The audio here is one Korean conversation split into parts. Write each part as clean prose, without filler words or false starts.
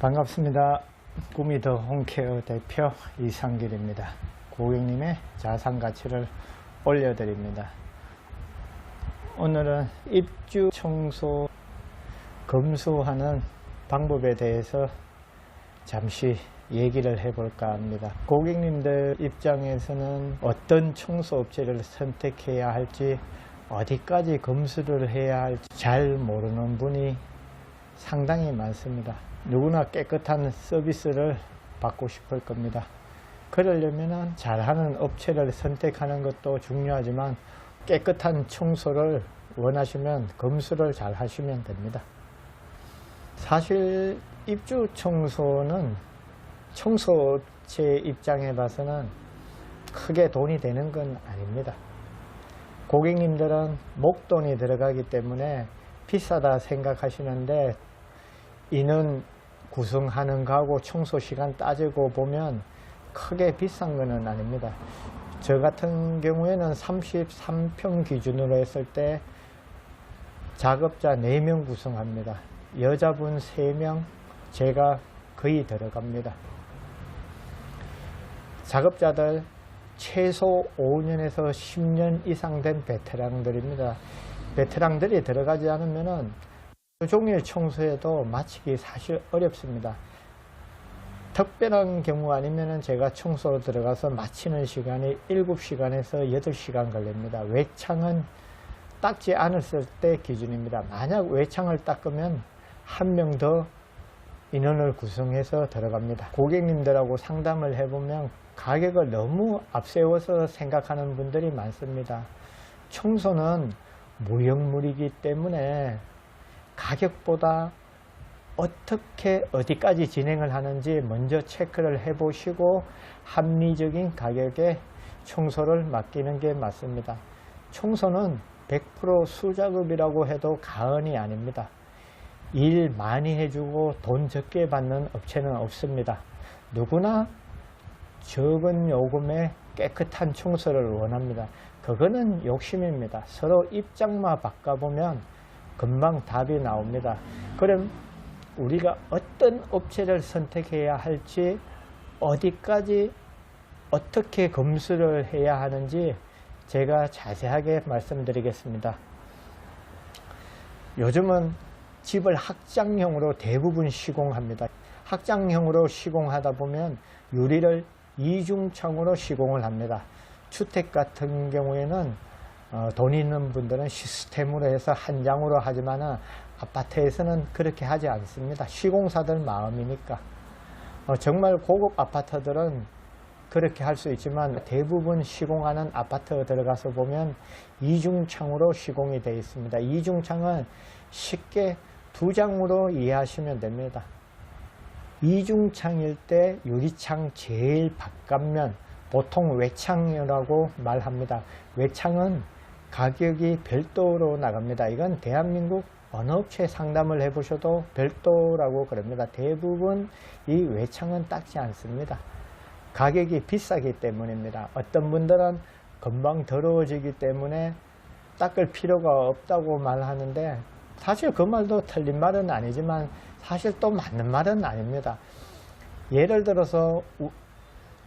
반갑습니다. 꿈이 더 홈케어 대표 이상길입니다. 고객님의 자산가치를 올려드립니다. 오늘은 입주 청소 검수하는 방법에 대해서 잠시 얘기를 해볼까 합니다. 고객님들 입장에서는 어떤 청소업체를 선택해야 할지, 어디까지 검수를 해야 할지 잘 모르는 분이 상당히 많습니다. 누구나 깨끗한 서비스를 받고 싶을 겁니다. 그러려면 잘하는 업체를 선택하는 것도 중요하지만 깨끗한 청소를 원하시면 검수를 잘 하시면 됩니다. 사실 입주 청소는 청소업체 입장에 봐서는 크게 돈이 되는 건 아닙니다. 고객님들은 목돈이 들어가기 때문에 비싸다 생각하시는데 인원 구성하는 거하고 청소 시간 따지고 보면 크게 비싼 거는 아닙니다. 저 같은 경우에는 33평 기준으로 했을 때 작업자 4명 구성합니다. 여자분 3명, 제가 거의 들어갑니다. 작업자들 최소 5년에서 10년 이상 된 베테랑들입니다. 베테랑들이 들어가지 않으면은 종일 청소해도 마치기 사실 어렵습니다. 특별한 경우 아니면은 제가 청소 들어가서 마치는 시간이 7시간에서 8시간 걸립니다. 외창은 닦지 않았을 때 기준입니다. 만약 외창을 닦으면 한 명 더 인원을 구성해서 들어갑니다. 고객님들하고 상담을 해보면 가격을 너무 앞세워서 생각하는 분들이 많습니다. 청소는 무형물이기 때문에 가격보다 어떻게 어디까지 진행을 하는지 먼저 체크를 해 보시고 합리적인 가격에 청소를 맡기는 게 맞습니다. 청소는 100% 수작업이라고 해도 과언이 아닙니다. 일 많이 해주고 돈 적게 받는 업체는 없습니다. 누구나 적은 요금에 깨끗한 청소를 원합니다. 그거는 욕심입니다. 서로 입장만 바꿔보면 금방 답이 나옵니다. 그럼 우리가 어떤 업체를 선택해야 할지, 어디까지 어떻게 검수를 해야 하는지 제가 자세하게 말씀드리겠습니다. 요즘은 집을 확장형으로 대부분 시공합니다. 확장형으로 시공하다 보면 유리를 이중창으로 시공을 합니다. 주택 같은 경우에는 돈 있는 분들은 시스템으로 해서 한 장으로 하지만 아파트에서는 그렇게 하지 않습니다. 시공사들 마음이니까. 정말 고급 아파트들은 그렇게 할 수 있지만 대부분 시공하는 아파트에 들어가서 보면 이중창으로 시공이 되어 있습니다. 이중창은 쉽게 2장으로 이해하시면 됩니다. 이중창일 때 유리창 제일 바깥면, 보통 외창이라고 말합니다. 외창은 가격이 별도로 나갑니다. 이건 대한민국 어느 업체 상담을 해보셔도 별도라고 그럽니다. 대부분 이 외창은 닦지 않습니다. 가격이 비싸기 때문입니다. 어떤 분들은 금방 더러워지기 때문에 닦을 필요가 없다고 말하는데 사실 그 말도 틀린 말은 아니지만 사실 또 맞는 말은 아닙니다. 예를 들어서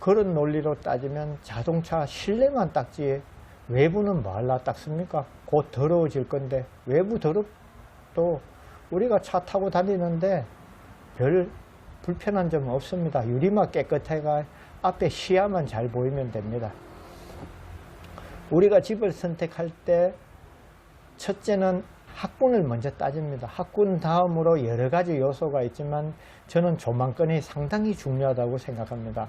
그런 논리로 따지면 자동차 실내만 닦지 외부는 뭐 하려 닦습니까? 곧 더러워질 건데 외부 더럽도 우리가 차 타고 다니는데 별 불편한 점은 없습니다. 유리만 깨끗해가 앞에 시야만 잘 보이면 됩니다. 우리가 집을 선택할 때 첫째는 학군을 먼저 따집니다. 학군 다음으로 여러 가지 요소가 있지만 저는 조망권이 상당히 중요하다고 생각합니다.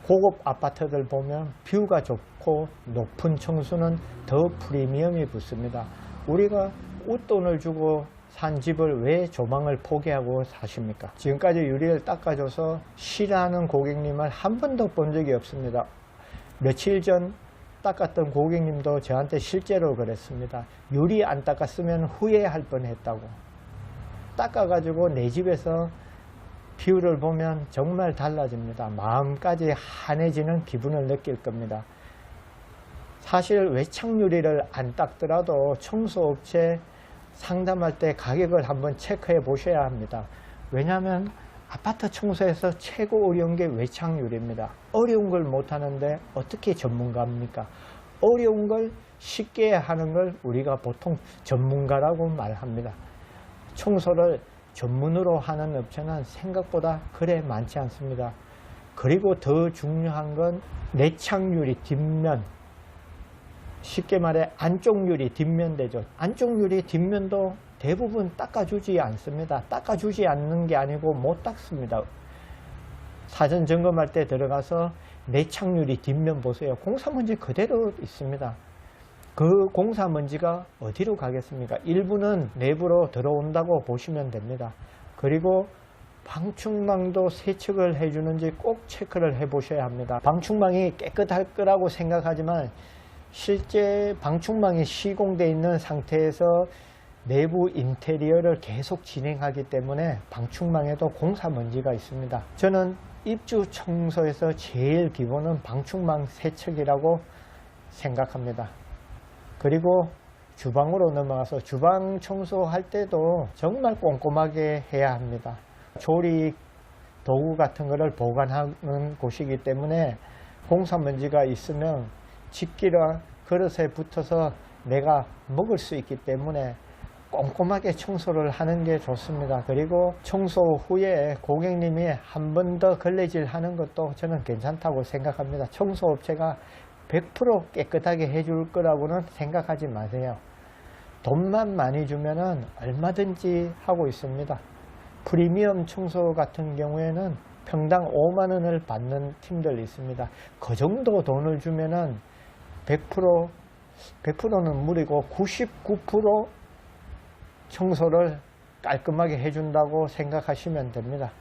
고급 아파트들 보면 뷰가 좋고 높은 청수는 더 프리미엄이 붙습니다. 우리가 웃돈을 주고 산 집을 왜 조망을 포기하고 사십니까? 지금까지 유리를 닦아줘서 싫어하는 고객님을 한 번도 본 적이 없습니다. 며칠 전 닦았던 고객님도 저한테 실제로 그랬습니다. 유리 안 닦았으면 후회할 뻔했다고. 닦아가지고 내 집에서 뷰를 보면 정말 달라집니다. 마음까지 환해지는 기분을 느낄 겁니다. 사실 외창 유리를 안 닦더라도 청소업체 상담할 때 가격을 한번 체크해 보셔야 합니다. 왜냐하면 아파트 청소에서 최고 어려운 게 외창유리입니다. 어려운 걸 못하는데 어떻게 전문가입니까? 어려운 걸 쉽게 하는 걸 우리가 보통 전문가라고 말합니다. 청소를 전문으로 하는 업체는 생각보다 그래 많지 않습니다. 그리고 더 중요한 건 내창유리 뒷면, 쉽게 말해 안쪽 유리 뒷면 되죠. 안쪽 유리 뒷면도 대부분 닦아주지 않습니다. 닦아주지 않는 게 아니고 못 닦습니다. 사전 점검할 때 들어가서 내창유리 뒷면 보세요. 공사먼지 그대로 있습니다. 그 공사먼지가 어디로 가겠습니까? 일부는 내부로 들어온다고 보시면 됩니다. 그리고 방충망도 세척을 해주는지 꼭 체크를 해 보셔야 합니다. 방충망이 깨끗할 거라고 생각하지만 실제 방충망이 시공되어 있는 상태에서 내부 인테리어를 계속 진행하기 때문에 방충망에도 공사먼지가 있습니다. 저는 입주 청소에서 제일 기본은 방충망 세척이라고 생각합니다. 그리고 주방으로 넘어가서 주방 청소할 때도 정말 꼼꼼하게 해야 합니다. 조리 도구 같은 것을 보관하는 곳이기 때문에 공사먼지가 있으면 집기랑 그릇에 붙어서 내가 먹을 수 있기 때문에 꼼꼼하게 청소를 하는 게 좋습니다. 그리고 청소 후에 고객님이 한 번 더 걸레질 하는 것도 저는 괜찮다고 생각합니다. 청소업체가 100% 깨끗하게 해줄 거라고는 생각하지 마세요. 돈만 많이 주면은 얼마든지 하고 있습니다. 프리미엄 청소 같은 경우에는 평당 5만 원을 받는 팀들이 있습니다. 그 정도 돈을 주면은 100%는 무리고 99% 청소를 깔끔하게 해준다고 생각하시면 됩니다.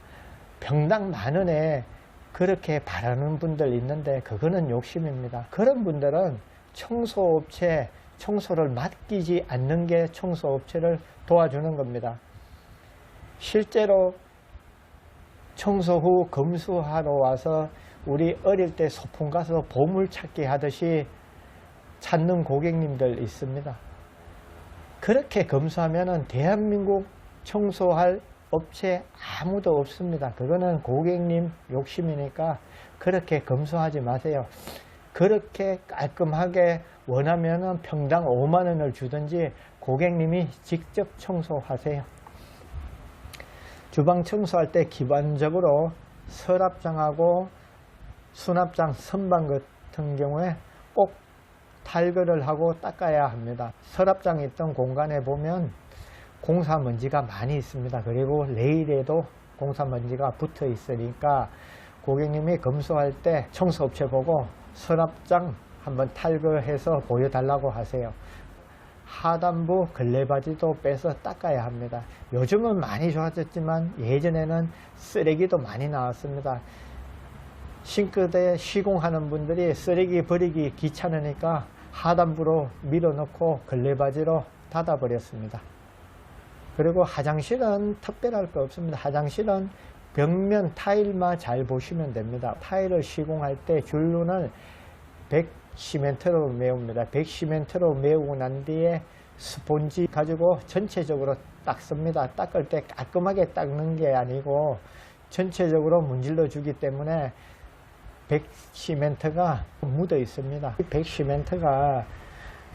평당 만 원에 그렇게 바라는 분들 있는데 그거는 욕심입니다. 그런 분들은 청소업체 청소를 맡기지 않는 게 청소업체를 도와주는 겁니다. 실제로 청소 후 검수하러 와서 우리 어릴 때 소풍 가서 보물찾기 하듯이 찾는 고객님들 있습니다. 그렇게 검수하면은 대한민국 청소할 업체 아무도 없습니다. 그거는 고객님 욕심이니까 그렇게 검수하지 마세요. 그렇게 깔끔하게 원하면은 평당 5만 원을 주든지 고객님이 직접 청소하세요. 주방 청소할 때 기본적으로 서랍장하고 수납장 선반 같은 경우에 꼭 탈거를 하고 닦아야 합니다. 서랍장에 있던 공간에 보면 공사먼지가 많이 있습니다. 그리고 레일에도 공사먼지가 붙어 있으니까 고객님이 검수할 때 청소업체 보고 서랍장 한번 탈거해서 보여달라고 하세요. 하단부 걸레바지도 빼서 닦아야 합니다. 요즘은 많이 좋아졌지만 예전에는 쓰레기도 많이 나왔습니다. 싱크대에 시공하는 분들이 쓰레기 버리기 귀찮으니까 하단부로 밀어넣고 걸레바지로 닫아버렸습니다. 그리고 화장실은 특별할 거 없습니다. 화장실은 벽면 타일만 잘 보시면 됩니다. 타일을 시공할 때 줄눈을 100시멘트로 메웁니다. 100시멘트로 메우고 난 뒤에 스폰지 가지고 전체적으로 닦습니다. 닦을 때 깔끔하게 닦는 게 아니고 전체적으로 문질러 주기 때문에 100시멘트가 묻어 있습니다. 100시멘트가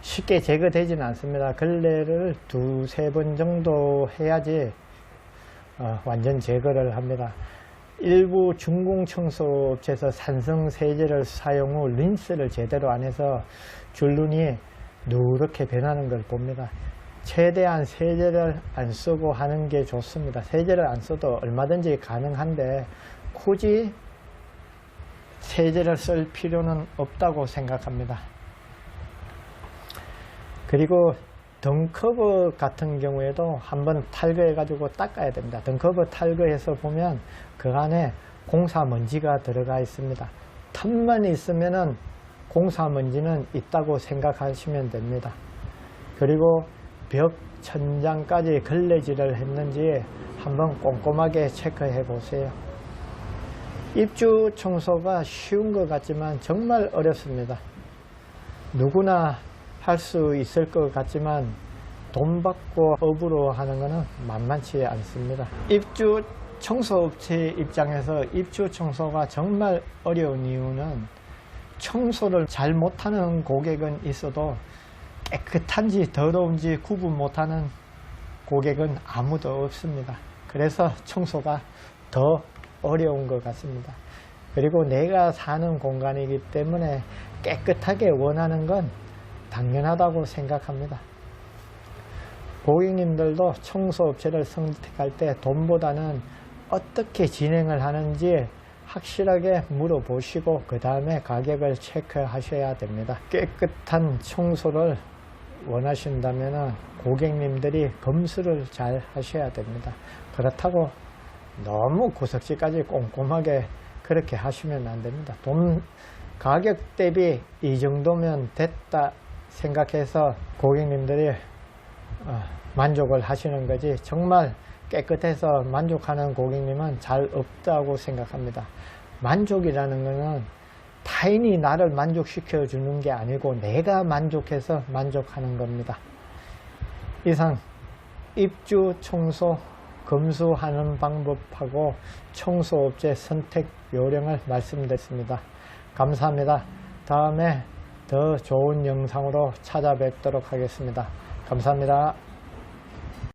쉽게 제거되지는 않습니다. 걸레를 2-3번 정도 해야지 완전 제거를 합니다. 일부 중공청소업체에서 산성세제를 사용 후 린스를 제대로 안 해서 줄눈이 누렇게 변하는 걸 봅니다. 최대한 세제를 안 쓰고 하는 게 좋습니다. 세제를 안 써도 얼마든지 가능한데 굳이 세제를 쓸 필요는 없다고 생각합니다. 그리고 등커버 같은 경우에도 한번 탈거해 가지고 닦아야 됩니다. 등커버 탈거해서 보면 그 안에 공사먼지가 들어가 있습니다. 틈만 있으면은 공사먼지는 있다고 생각하시면 됩니다. 그리고 벽 천장까지 걸레질을 했는지 한번 꼼꼼하게 체크해 보세요. 입주 청소가 쉬운 것 같지만 정말 어렵습니다. 누구나 할 수 있을 것 같지만 돈 받고 업으로 하는 것은 만만치 않습니다. 입주 청소업체 입장에서 입주 청소가 정말 어려운 이유는 청소를 잘 못하는 고객은 있어도 깨끗한지 더러운지 구분 못하는 고객은 아무도 없습니다. 그래서 청소가 더 어려운 것 같습니다. 그리고 내가 사는 공간이기 때문에 깨끗하게 원하는 건 당연하다고 생각합니다. 고객님들도 청소업체를 선택할 때 돈보다는 어떻게 진행을 하는지 확실하게 물어보시고 그 다음에 가격을 체크하셔야 됩니다. 깨끗한 청소를 원하신다면 고객님들이 검수를 잘 하셔야 됩니다. 그렇다고 너무 구석지까지 꼼꼼하게 그렇게 하시면 안 됩니다. 가격 대비 이 정도면 됐다 생각해서 고객님들이 만족을 하시는 거지, 정말 깨끗해서 만족하는 고객님은 잘 없다고 생각합니다. 만족이라는 것은 타인이 나를 만족시켜 주는 게 아니고 내가 만족해서 만족하는 겁니다. 이상 입주 청소 검수하는 방법하고 청소업체 선택 요령을 말씀드렸습니다. 감사합니다. 다음에 더 좋은 영상으로 찾아뵙도록 하겠습니다. 감사합니다.